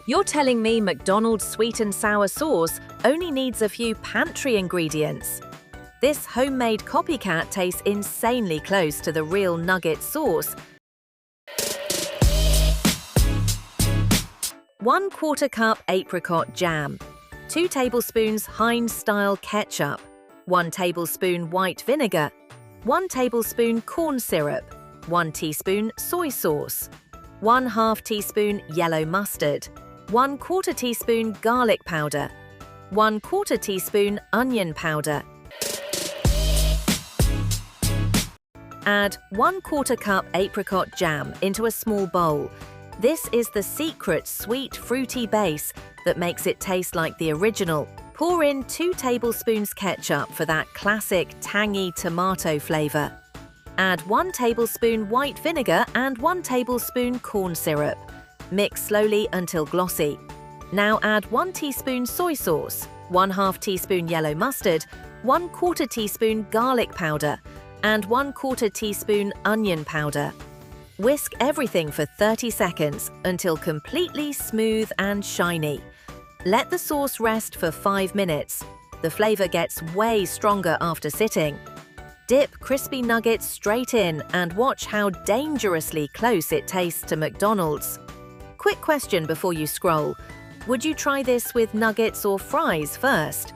You're telling me McDonald's sweet and sour sauce only needs a few pantry ingredients? This homemade Copycat tastes insanely close to the real Nugget sauce. 1/4 cup apricot jam, 2 tablespoons Heinz-style ketchup, 1 tablespoon white vinegar, 1 tablespoon corn syrup, 1 teaspoon soy sauce, 1/2 teaspoon yellow mustard, 1/4 teaspoon garlic powder, 1/4 teaspoon onion powder. Add 1/4 cup apricot jam into a small bowl. This is the secret sweet, fruity base that makes it taste like the original. Pour in 2 tablespoons ketchup for that classic tangy tomato flavor. Add 1 tablespoon white vinegar and 1 tablespoon corn syrup. Mix slowly until glossy. Now add 1 teaspoon soy sauce, 1/2 teaspoon yellow mustard, 1/4 teaspoon garlic powder, and 1/4 teaspoon onion powder. Whisk everything for 30 seconds until completely smooth and shiny. Let the sauce rest for 5 minutes. The flavor gets way stronger after sitting. Dip crispy nuggets straight in and watch how dangerously close it tastes to McDonald's. Quick question before you scroll. Would you try this with nuggets or fries first?